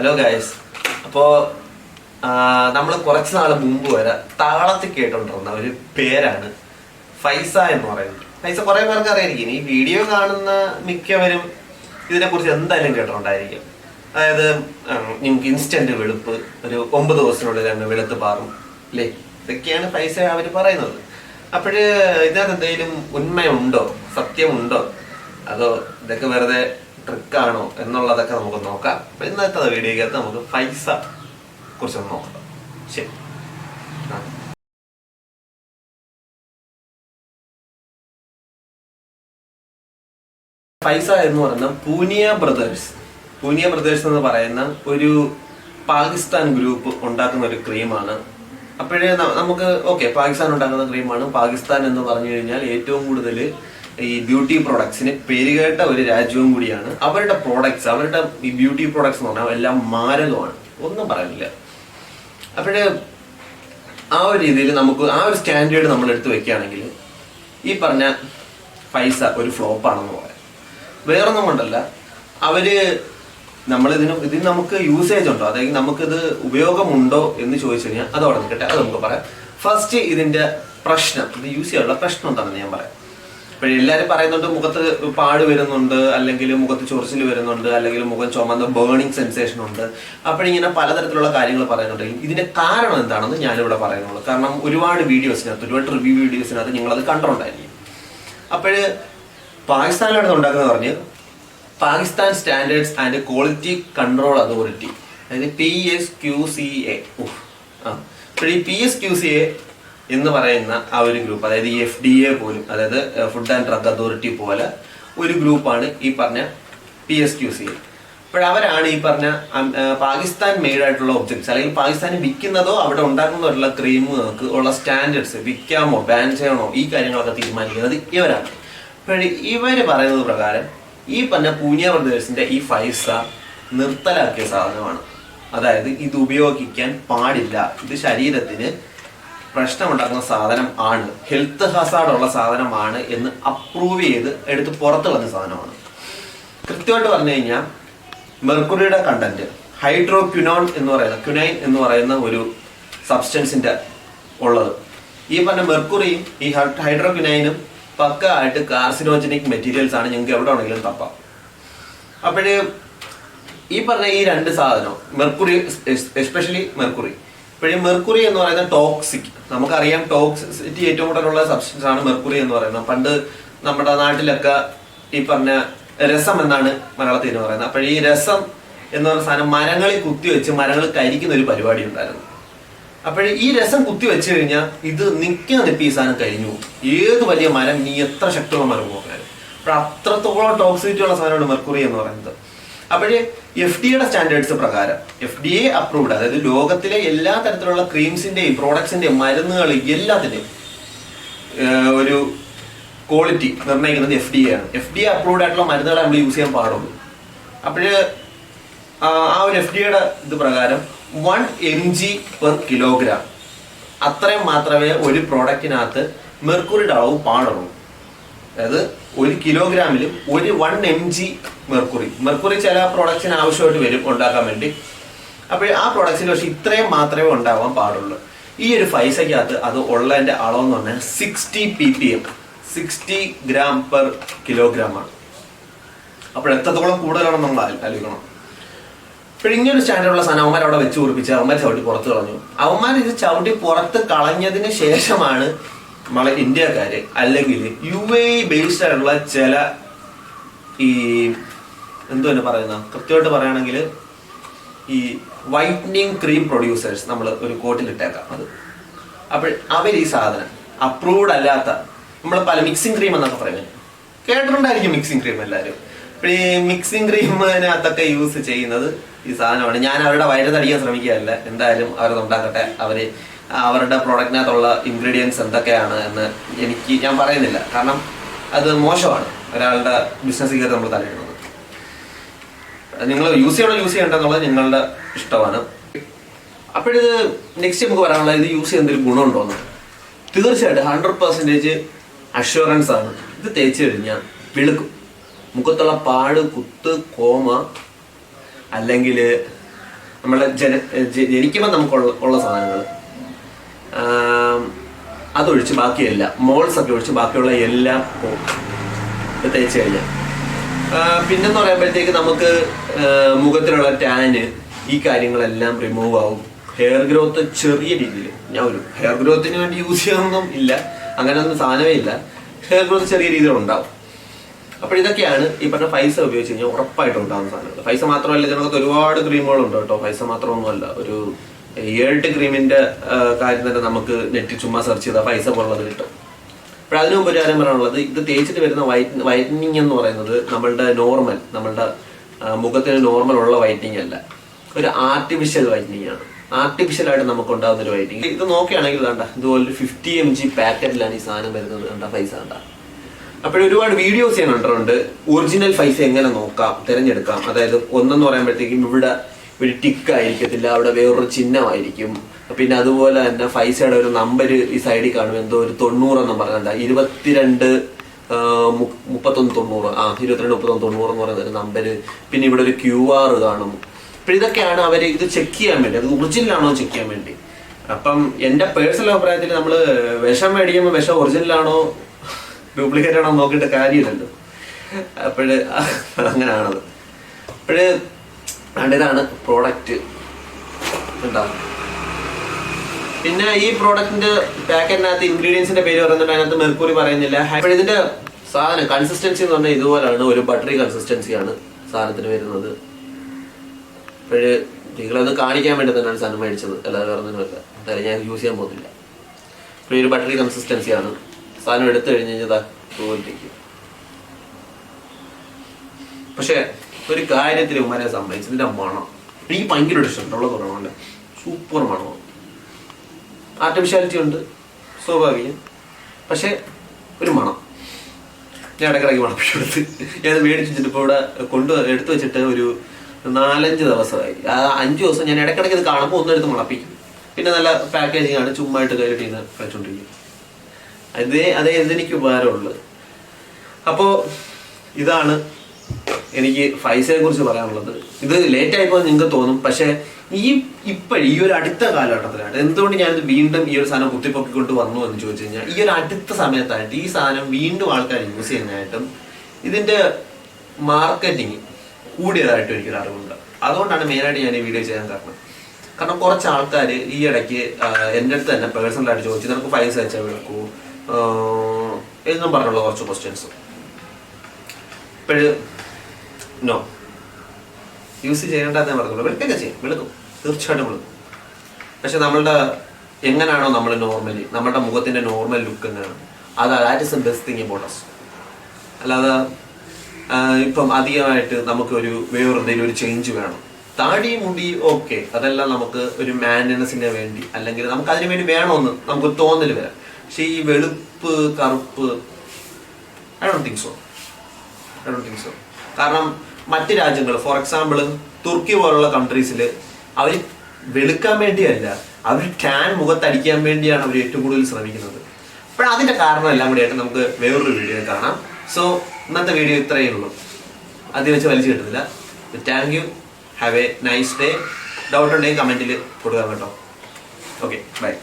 Hello guys. അപ്പോൾ നമ്മൾ കുറച്ച് നാൾ മുമ്പ് വരെ താളത്തിൽ കേട്ടോണ്ടിരുന്ന ഒരു പേരാണ് ഫൈസ എന്ന് പറയുന്നത്. ഫൈസ കുറേ പേർക്ക് അറിയായിരിക്കും. ഈ വീഡിയോ കാണുന്ന മിക്കവരും ഇതിനെക്കുറിച്ച് എന്തായാലും കേട്ടിട്ടുണ്ടായിരിക്കും. അതായത് നിങ്ങൾക്ക് ഇൻസ്റ്റന്റ് വെളുപ്പ്, ഒരു 9 ദിവസത്തിനുള്ളിൽ അങ്ങ് വെളുത്ത് പാറും അല്ലേ, ഇതൊക്കെയാണ് ഫൈസ അവർ പറയുന്നത്. അപ്പോഴ് ഇതിനകത്ത് എന്തെങ്കിലും ഉണ്മയുണ്ടോ, സത്യമുണ്ടോ, അതോ ഇതൊക്കെ വെറുതെ ട്രിക്കാണോ എന്നുള്ളതൊക്കെ നമുക്ക് നോക്കാം. അപ്പൊ ഇന്നത്തെ വീഡിയോക്കകത്ത് നമുക്ക് ഫൈസ കുറിച്ചൊന്ന് നോക്കാം. ശരി. ഫൈസ എന്ന് പറയുന്ന പൂനിയ ബ്രദേഴ്സ് എന്ന് പറയുന്ന ഒരു പാകിസ്ഥാൻ ഗ്രൂപ്പ് ഉണ്ടാക്കുന്ന ഒരു ക്രീമാണ്. അപ്പോഴേ നമുക്ക് പാകിസ്ഥാൻ ഉണ്ടാക്കുന്ന ക്രീമാണ്. പാകിസ്ഥാൻ എന്ന് പറഞ്ഞു കഴിഞ്ഞാൽ ഏറ്റവും കൂടുതൽ ഈ ബ്യൂട്ടി പ്രോഡക്ട്സിന് പേരുകേട്ട ഒരു രാജ്യവും കൂടിയാണ്. അവരുടെ പ്രോഡക്ട്സ്, അവരുടെ ഈ ബ്യൂട്ടി പ്രോഡക്ട്സ് എന്ന് പറഞ്ഞാൽ എല്ലാം മാരകമാണ്, ഒന്നും പറയാനില്ല. അപ്പോഴ് ആ ഒരു രീതിയിൽ നമുക്ക് ആ ഒരു സ്റ്റാൻഡേർഡ് നമ്മൾ എടുത്ത് വെക്കുകയാണെങ്കിൽ ഈ പറഞ്ഞ ഫൈസ ഒരു ഫ്ലോപ്പാണെന്ന് പറയാം. വേറൊന്നും കൊണ്ടല്ല, ഇതിന് നമുക്ക് യൂസേജ് ഉണ്ടോ, അതായത് നമുക്കിത് ഉപയോഗമുണ്ടോ എന്ന് ചോദിച്ചു കഴിഞ്ഞാൽ അതോടെ നിൽക്കട്ടെ, അത് നമുക്ക് പറയാം. ഫസ്റ്റ് ഇതിന്റെ പ്രശ്നം, ഇത് യൂസ് ചെയ്യാനുള്ള പ്രശ്നം എന്താണെന്ന് ഞാൻ പറയാം. അപ്പോൾ എല്ലാവരും പറയുന്നുണ്ട് മുഖത്ത് പാട് വരുന്നുണ്ട്, അല്ലെങ്കിൽ മുഖത്ത് ചൊറിച്ചിൽ വരുന്നുണ്ട്, അല്ലെങ്കിൽ മുഖം ചുമന്ന ബേണിംഗ് സെൻസേഷൻ ഉണ്ട്. അപ്പോഴിങ്ങനെ പലതരത്തിലുള്ള കാര്യങ്ങൾ പറയുന്നുണ്ട്. ഇതിന്റെ കാരണം എന്താണെന്ന് ഞാനിവിടെ പറയുന്നുള്ളൂ. കാരണം ഒരുപാട് റിവ്യൂ വീഡിയോസിനകത്ത് നിങ്ങളത് കണ്ടിട്ടുണ്ടായിരിക്കും. അപ്പോഴ് പാകിസ്ഥാനിലാണ് ഉണ്ടാക്കുന്നത് പറഞ്ഞ് Pakistan standards and quality control authority, അതായത് PSQCA. അപ്പോൾ ഈ PSQCA എന്ന് പറയുന്ന ആ ഒരു ഗ്രൂപ്പ്, അതായത് ഈ FDA പോലും, അതായത് ഫുഡ് ആൻഡ് ഡ്രഗ് അതോറിറ്റി പോലെ ഒരു ഗ്രൂപ്പാണ് ഈ പറഞ്ഞ PSQCA. അപ്പോഴവരാണ് ഈ പറഞ്ഞ പാകിസ്ഥാൻ മെയ്ഡ് ആയിട്ടുള്ള ഒബ്ജക്ട്സ്, അല്ലെങ്കിൽ പാകിസ്ഥാനിൽ വിൽക്കുന്നതോ അവിടെ ഉണ്ടാക്കുന്നതോ ക്രീമുകൾക്ക് ഉള്ള സ്റ്റാൻഡേർഡ്സ് വിൽക്കാമോ ബാൻ ചെയ്യണോ ഈ കാര്യങ്ങളൊക്കെ തീരുമാനിക്കുന്നത് ഇവരാണ്. ഇവര് പറയുന്നത് പ്രകാരം ഈ പറഞ്ഞ പൂനിയ ബ്രദേഴ്സിന്റെ ഈ ഫൈസ നിർത്തലാക്കിയ സാധനമാണ്. അതായത് ഇത് ഉപയോഗിക്കാൻ പാടില്ല, ഇത് ശരീരത്തിന് പ്രശ്നമുണ്ടാക്കുന്ന സാധനം ആണ്, ഹെൽത്ത് ഹസാർഡ് ഉള്ള സാധനമാണ് എന്ന് അപ്രൂവ് ചെയ്ത് എടുത്ത് പുറത്തു വന്ന സാധനമാണ്. കൃത്യമായിട്ട് പറഞ്ഞു കഴിഞ്ഞാൽ മെർക്കുറിയുടെ കണ്ടന്റ് ക്യുനൈൻ എന്ന് പറയുന്ന ഒരു സബ്സ്റ്റൻസിന്റെ ഉള്ളത്. ഈ പറഞ്ഞ മെർക്കുറിയും ഈ ഹൈഡ്രോക്യുനൈനും പക്ക ആയിട്ട് കാർസിനോജനിക് മെറ്റീരിയൽസ് ആണ്, ഞങ്ങൾക്ക് എവിടെ വേണമെങ്കിലും തപ്പാം. അപ്പോഴ് ഈ പറഞ്ഞ ഈ രണ്ട് സാധനം മെർക്കുറി, എസ്പെഷ്യലി മെർക്കുറി. ഇപ്പോഴും മെർക്കുറി എന്ന് പറയുന്നത് ടോക്സിക്, നമുക്കറിയാം ടോക്സിറ്റി ഏറ്റവും കൂടുതലുള്ള സബ്സ്റ്റൻസ് ആണ് മെർക്കുറി എന്ന് പറയുന്നത്. പണ്ട് നമ്മുടെ നാട്ടിലൊക്കെ ഈ പറഞ്ഞ രസം എന്നാണ് മലയാളത്തിൽ പറയുന്നത്. അപ്പോൾ ഈ രസം എന്ന് പറയുന്ന സാധനം മരങ്ങളിൽ കുത്തിവെച്ച് മരങ്ങൾ കരിക്കുന്ന ഒരു പരിപാടി ഉണ്ടായിരുന്നു. അപ്പോൾ ഈ രസം കുത്തി വെച്ച് കഴിഞ്ഞാൽ ഇത് നിൽക്കുന്ന ഈ സാധനം കരിഞ്ഞു പോകും. ഏത് വലിയ മരം, നീ എത്ര ശക്തിയുള്ള മരം നോക്കാനും. അപ്പോൾ അത്രത്തോളം ടോക്സിറ്റി ഉള്ള സാധനമാണ് മെർക്കുറി എന്ന് പറയുന്നത്. അപ്പോഴേ FDA സ്റ്റാൻഡേർഡ്സ് പ്രകാരം, FDA അപ്രൂവ്ഡ്, അതായത് ലോകത്തിലെ എല്ലാ തരത്തിലുള്ള ക്രീംസിന്റെയും പ്രോഡക്ട്സിന്റെയും മരുന്നുകൾ എല്ലാത്തിന്റെയും ഒരു ക്വാളിറ്റി നിർണ്ണയിക്കുന്നത് FDA ആണ്. FDA അപ്രൂവ്ഡ് ആയിട്ടുള്ള മരുന്നുകളെ നമ്മൾ യൂസ് ചെയ്യാൻ പാടുള്ളൂ. അപ്പോഴ് ആ ഒരു FDA ഇത് പ്രകാരം 1 mg/kg അത്രയും മാത്രമേ ഒരു പ്രോഡക്റ്റിനകത്ത് മെർക്കുറിയുടെ അളവ് പാടുള്ളൂ. അതായത് 1 കിലോഗ്രാമിലും 1 mg മെർക്കുറി ചില പ്രോഡക്റ്റ്സിന് ആവശ്യമായിട്ട് വരും ഉണ്ടാക്കാൻ വേണ്ടി. അപ്പോൾ ആ പ്രോഡക്ട്സിന് പക്ഷെ ഇത്രയും മാത്രമേ ഉണ്ടാവാൻ പാടുള്ളൂ. ഈ ഒരു ഫൈസയ്ക്കകത്ത് അത് ഉള്ളതിന്റെ അളവെന്ന് പറഞ്ഞാൽ 60 ppm, 60 gram/kg ആണ്. അപ്പോൾ എത്രത്തോളം കൂടുതലാണെന്ന് നമ്മൾ ആലോചിക്കണം. അപ്പോൾ ഇങ്ങനൊരു സ്റ്റാൻഡേർഡുള്ള സാധനം അവന്മാർ അവിടെ വെച്ച് കുറിപ്പിച്ച് അവന്മാർ ചവിട്ടി പുറത്ത് കളഞ്ഞു. അവന്മാർ ഇത് ചവിട്ടി പുറത്ത് കളഞ്ഞതിന് ശേഷമാണ് നമ്മളെ ഇന്ത്യക്കാര്, അല്ലെങ്കിൽ UAE ബേസ്ഡ് ആയിട്ടുള്ള ചില ഈ എന്തുതന്നെ പറയുന്ന, കൃത്യമായിട്ട് പറയുകയാണെങ്കിൽ ഈ വൈറ്റനിങ് ക്രീം പ്രൊഡ്യൂസേഴ്സ്, നമ്മൾ ഒരു കോട്ടിലിട്ടേക്കാം അത്. അപ്പോൾ അവർ ഈ സാധനം അപ്രൂവ്ഡ് അല്ലാത്ത, നമ്മൾ പല മിക്സിംഗ് ക്രീം എന്നൊക്കെ പറയുന്നത് കേട്ടിട്ടുണ്ടായിരിക്കും. മിക്സിംഗ് ക്രീം എല്ലാവരും. അപ്പോൾ ഈ മിക്സിംഗ് ക്രീമിനകത്തൊക്കെ യൂസ് ചെയ്യുന്നത് ഈ സാധനമാണ്. ഞാൻ അവരുടെ വയറതടിക്കാൻ ശ്രമിക്കുകയല്ല, എന്തായാലും അവരത് ഉണ്ടാക്കട്ടെ. അവരുടെ പ്രോഡക്റ്റിനകത്തുള്ള ഇൻഗ്രീഡിയൻസ് എന്തൊക്കെയാണ് എന്ന് ഞാൻ പറയുന്നില്ല, കാരണം അത് മോശമാണ് ഒരാളുടെ ബിസിനസ്സിലേക്ക് നമ്മൾ തലയിടുന്നത്. നിങ്ങൾ യൂസ് ചെയ്യണ്ടെന്നുള്ളത് നിങ്ങളുടെ ഇഷ്ടമാണ്. അപ്പോഴിത് നെക്സ്റ്റ് നമുക്ക് പറയാനുള്ളത്, ഇത് യൂസ് ചെയ്യുന്ന എന്തെങ്കിലും ഗുണമുണ്ടോന്ന്. തീർച്ചയായിട്ടും 100% അഷ്വറൻസ് ആണ്. ഇത് തേച്ച് കഴിഞ്ഞാൽ വെളുക്കും. മുഖത്തുള്ള പാട്, കുത്ത്, കോമ, അല്ലെങ്കിൽ നമ്മളെ ജനിക്കുമ്പോൾ നമുക്കുള്ള സാധനങ്ങൾ അതൊഴിച്ച് ബാക്കിയെല്ലാം മോൾസ് ഒക്കെ ഒഴിച്ച് ബാക്കിയുള്ള എല്ലാം പോകും തേച്ച് കഴിഞ്ഞാൽ. പിന്നെന്ന് പറയുമ്പോഴത്തേക്ക് നമുക്ക് മുഖത്തിലുള്ള ടാന് ഈ കാര്യങ്ങളെല്ലാം റിമൂവ് ആവും. ഹെയർ ഗ്രോത്ത് ചെറിയ രീതിയിൽ, ഞാൻ ഒരു ഹെയർ ഗ്രോത്തിന് വേണ്ടി യൂസ് ചെയ്യാനൊന്നും ഇല്ല, അങ്ങനെയൊന്നും സാധനമേ ഇല്ല. ഹെയർ ഗ്രോത്ത് ചെറിയ രീതിയിൽ ഉണ്ടാവും. അപ്പോൾ ഇതൊക്കെയാണ് ഈ പറഞ്ഞ പൈസ ഉപയോഗിച്ച് കഴിഞ്ഞാൽ ഉറപ്പായിട്ടും ഉണ്ടാകുന്ന സാധനങ്ങൾ. പൈസ മാത്രമല്ല, ഇതിനകത്ത് ഒരുപാട് ക്രീമുകളുണ്ട് കേട്ടോ. പൈസ മാത്രമൊന്നുമല്ല, ഒരു 7 ക്രീമിന്റെ കാര്യം തന്നെ നമുക്ക് നെറ്റിൽ ചുമ്മാ സെർച്ച് ചെയ്താൽ പൈസ പോലുള്ളത് കിട്ടും. അപ്പോൾ അതിനു മുമ്പ് ഒരു കാര്യം പറയാനുള്ളത്, ഇത് തേച്ചിട്ട് വരുന്ന വൈറ്റനിങ് എന്ന് പറയുന്നത് നമ്മളുടെ മുഖത്തിന് നോർമൽ ഉള്ള വൈറ്റനിങ് അല്ല, ഒരു ആർട്ടിഫിഷ്യൽ വൈറ്റനിങ് ആണ്. ആർട്ടിഫിഷ്യലായിട്ട് നമുക്ക് ഉണ്ടാകുന്ന ഒരു വൈറ്റനിങ്. ഇത് നോക്കുകയാണെങ്കിൽ വേണ്ട, ഇതുപോലെ 50 mg പാക്കറ്റിലാണ് ഈ സാധനം വരുന്നത്. കണ്ട പൈസ കണ്ട. അപ്പോൾ ഒരുപാട് വീഡിയോസ് ഞാൻ കണ്ടിട്ടുണ്ട് ഒറിജിനൽ പൈസ എങ്ങനെ നോക്കാം, തിരഞ്ഞെടുക്കാം. അതായത് ഒന്നെന്ന് പറയുമ്പോഴത്തേക്കും ഇവിടെ ഒരു ടിക്ക് ആയിരിക്കത്തില്ല, അവിടെ വേറൊരു ചിഹ്നമായിരിക്കും. പിന്നെ അതുപോലെ തന്നെ പൈസയുടെ ഒരു നമ്പർ ഈ സൈഡിൽ കാണും, എന്തോ ഒരു 90 എന്ന് പറഞ്ഞാൽ 22 31 90 22 31 90 എന്ന് പറയുന്ന ഒരു നമ്പർ. പിന്നെ ഇവിടെ ഒരു QR കാണും. അപ്പൊ ഇതൊക്കെയാണ് അവർ ഇത് ചെക്ക് ചെയ്യാൻ വേണ്ടി, അത് ഒറിജിനലാണോ ചെക്ക് ചെയ്യാൻ വേണ്ടി. അപ്പം എൻ്റെ പേഴ്സണൽ അഭിപ്രായത്തിൽ നമ്മൾ വിഷം മേടിക്കുമ്പോൾ വിഷം ഒറിജിനലാണോ ഡ്യൂപ്ലിക്കേറ്റ് ആണോ നോക്കിയിട്ട് കാര്യമില്ലല്ലോ. അപ്പോഴ് അങ്ങനെയാണത്. അപ്പോഴ് ഇതാണ് പ്രോഡക്റ്റ് ഉണ്ടാവും. പിന്നെ ഈ പ്രോഡക്റ്റിന്റെ പാക്കറ്റിനകത്ത് ഇൻഗ്രീഡിയൻസിന്റെ പേര് പറയുന്നുണ്ട്, അതിനകത്ത് മെർക്കുറി പറയുന്നില്ല. അപ്പോൾ ഇതിന്റെ സാധനം കൺസിസ്റ്റൻസി എന്ന് പറഞ്ഞാൽ ഇതുപോലെയാണ്, ഒരു ബട്ടറി കൺസിസ്റ്റൻസിയാണ് സാധനത്തിന് വരുന്നത്. അപ്പോഴ് നിങ്ങളത് കാണിക്കാൻ വേണ്ടി തന്നെയാണ് സാധനം മേടിച്ചത്, അല്ലാതെ വേറെ ഒന്നുമില്ല. എന്തായാലും ഞാൻ യൂസ് ചെയ്യാൻ പോകുന്നില്ല. അപ്പോൾ ഒരു ബട്ടറി കൺസിസ്റ്റൻസിയാണ് സാധനം. എടുത്തു കഴിഞ്ഞ് കഴിഞ്ഞാൽ തോന്നിരിക്കും. പക്ഷെ ഒരു കാര്യത്തിൽ ഉമ്മാനെ സമ്മതിച്ചു, ഇതിന്റെ മണം എനിക്ക് ഭയങ്കര ഇഷ്ടമുള്ള കുറവാണ്. സൂപ്പർ മണമാണ്. ആർട്ടിഫിഷ്യാലിറ്റി ഉണ്ട്, സ്വാഭാവികം. പക്ഷെ ഒരു മണം ഞാൻ ഇടയ്ക്കിടയ്ക്ക് മണപ്പിച്ചെടുത്ത് ഞാനത് മേടിച്ച് വെച്ചിട്ട് ഇപ്പോൾ ഇവിടെ എടുത്തു വെച്ചിട്ട് ഒരു 4-5 ദിവസമായി. ആ 5 ദിവസം ഞാൻ ഇടയ്ക്കിടയ്ക്ക് ഇത് കാണുമ്പോൾ ഒന്നെടുത്ത് മണപ്പിക്കും. പിന്നെ നല്ല പാക്കേജിങ് ആണ്, ചുമ്മായിട്ട് കയറിയിട്ട് ഇന്ന് കഴിച്ചുകൊണ്ടിരിക്കും. അതേ ഇതെനിക്ക് ഉപകാരമുള്ളത്. അപ്പോൾ ഇതാണ് എനിക്ക് പൈസയെ കുറിച്ച് പറയാനുള്ളത്. ഇത് ലേറ്റ് ആയിപ്പോൾ നിങ്ങൾക്ക് തോന്നും, പക്ഷെ ഈ ഒരു അടുത്ത കാലഘട്ടത്തിലായിട്ട് എന്തുകൊണ്ട് ഞാനിത് വീണ്ടും ഈ ഒരു സാധനം കുത്തിപ്പൊക്കിക്കൊണ്ട് വന്നു എന്ന് ചോദിച്ചു കഴിഞ്ഞാൽ, ഈ ഒരു അടുത്ത സമയത്തായിട്ട് ഈ സാധനം വീണ്ടും ആൾക്കാർ യൂസ് ചെയ്യുന്നതായിട്ടും ഇതിന്റെ മാർക്കറ്റിങ് കൂടിയതായിട്ടും എനിക്കൊരു അറിവുണ്ട്. അതുകൊണ്ടാണ് മെയിനായിട്ട് ഞാൻ ഈ വീഡിയോ ചെയ്യാൻ കാരണം കുറച്ച് ആൾക്കാർ ഈ ഇടയ്ക്ക് എൻ്റെ അടുത്ത് തന്നെ പേഴ്സണലായിട്ട് ചോദിച്ചു, നമുക്ക് പൈസ അയച്ചാൽ വിളക്കൂ എന്നും പറഞ്ഞുള്ള കുറച്ച് ക്വസ്റ്റ്യൻസ്. ഇപ്പോഴ് നോ, യൂസ് ചെയ്യേണ്ടതെന്നേ പറഞ്ഞുള്ളൂ. വിളിക്കൊക്കെ ചെയ്യും, വിളിക്കും, തീർച്ചയായിട്ടും വിളിക്കും. പക്ഷെ എങ്ങനെയാണോ നമ്മൾ നോർമലി നമ്മുടെ മുഖത്തിന്റെ നോർമൽ ലുക്ക് എങ്ങനെയാണ്, that is the best thing about us. അല്ലാതെ ഇപ്പം അധികമായിട്ട് നമുക്കൊരു വേറെന്തെങ്കിലും ഒരു ചേഞ്ച് വേണം, താടി മുടി ഓക്കെ, അതെല്ലാം നമുക്ക് ഒരു മാനസിന് വേണ്ടി അല്ലെങ്കിൽ നമുക്ക് അതിനു വേണ്ടി വേണമെന്ന് നമുക്ക് തോന്നൽ വരാം. പക്ഷെ ഈ വെളുപ്പ് കറുപ്പ് ഐ ഡോണ്ട് തിങ്ക് സോ. കാരണം മറ്റ് രാജ്യങ്ങൾ, ഫോർ എക്സാമ്പിൾ തുർക്കി പോലുള്ള കൺട്രീസിൽ അവർ വെളുക്കാൻ വേണ്ടിയല്ല, അവർ ടാൻ മുഖത്തടിക്കാൻ വേണ്ടിയാണ് അവർ ഏറ്റവും കൂടുതൽ ശ്രമിക്കുന്നത്. അപ്പോൾ അതിന്റെ കാരണം എല്ലാം കൂടി ആയിട്ട് നമുക്ക് വേറൊരു വീഡിയോ കാണാം. സോ ഇന്നത്തെ വീഡിയോ ഇത്രയേ ഉള്ളൂ, അത് വെച്ച് വലിച്ചു കിട്ടുന്നില്ല. Thank you, have a nice day. Doubt ഉണ്ടെങ്കിൽ കമന്റിൽ കൊടുക്കാം കേട്ടോ. Okay, by.